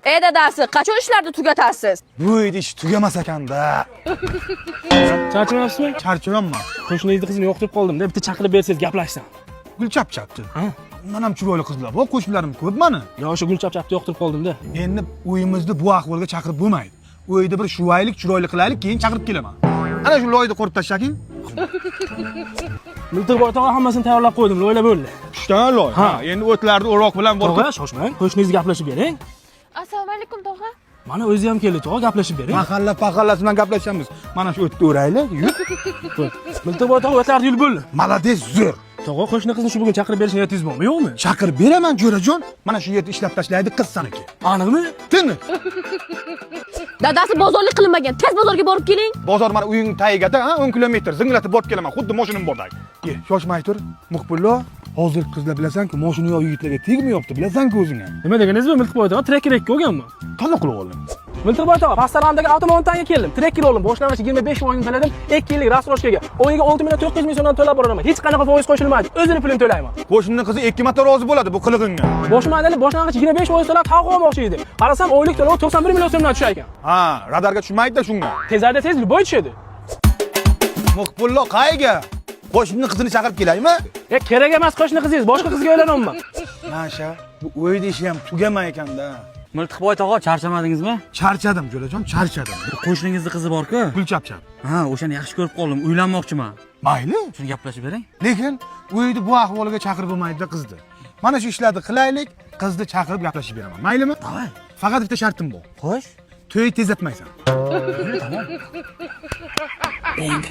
Ey dadasi, qachon ishlarni tugatasiz? Bu uyda ish tugamas ekanda. Charchamayapsizmi? Charchamayapman. Qo'shningizni qizini yo'qtirib qoldim-da, bitta chaqirib bersangiz gaplashsam. Gul chapchapti. Ha? Undan ham chiroyli qizlar bor, qo'shnilarim ko'p mani. Yo, o'sha Gulchapchapni yo'qtirib qoldim-da. Endi uyimizni bu ahvolga chaqirib bo'lmaydi. Uyda bir shuvaylik, chiroyli qilaylik, keyin chaqirib kelaman. Ana shu loyni qurib tashlaking. Miltiqboy tog'a hammasini tayyorlab qo'ydim, loyla bo'ldi. Ishdan loy. Ha, endi o'tlarni o'roq bilan borib. Tog'a, shoshmang, qo'shningizni gaplashib bering. Assalomu alaykum tog'a. Mana o'zi ham keldi, tog'a, gaplashib bering. Mahalla bilan gaplashamiz. Mana shu o'tni o'raylik, yur. Miltiqboy tog'a o'tlarni yulib bo'ldi. Malades, zo'r. Tog'a, qo'shni qizni shu bugun chaqirib berish niyatingiz bormi, yo'qmi? Chaqirib beraman, jo'rajon. Mana shu yerda ishlab tashlaydi qiz saniki. Aniqmi? Tini. Dadasi bozorlik qilinmagan. Tez bozorga borib keling. Bozor mana uying tagida, 10 kilometr zinglatib borib kelaman. Xuddi mashinam bordek. Ke, shoshmay tur. Muqbillo, hozir qizlar bilasan-ku, mashina yo yigitlarga tegmayapti, bilasan-ku o'zing ham. Nima deganingiz-mi, Miltiqboy tog'a? Trekker olganman. Qanday qilib olding? Miltiqboy tog'a, Pastaramdagi avtomontanga keldim. Trekker oldim. Boshlang'ich 25 oyini to'ladim. 2 yillik rastroshkaga. Oyiga 6 million 400 ming so'mdan to'lab boraman. Hech qanaqa foiz qo'shilmaydi. O'zini pulini to'layman. Qo'shnining qizi 2 marta rozi bo'ladi bu qilig'ingga. Boshim aylanib, boshlang'ich 25 foiz to'lab tavqa olmoqchi edi. Qarasam, oylik to'lov 91 million so'mdan tushar ekan. Ha, radarga tushmaydi-da shunga. Tezlarda tez boy tushadi. Muqbillo qayga? Qo'shnining qizini chaqirib kelaymi? Kerak emas qo'shni qizingiz, boshqa qizga uylanaman. Nasha, bu uyda ishi ham tugamay ekanda. Miltiqboy tog'a, charchamadingizmi? Charchadim, jo'rajon, charchadim. Qo'shningizni qizi bor-ku. Gulchapchap. Ha, o'shani yaxshi ko'rib qoldim. Uylanmoqchiman. Mayli. Shuni gaplashib bering. Lekin uyda bu ahvolga chaqirib bo'lmaydi qizni. Mana shu ishlarni qilaylik, qizni chaqirib gaplashib beraman. Maylimi? Davay. Faqat bitta shartim bor. Xo'sh. To'y tezlatmaysan. Tamam.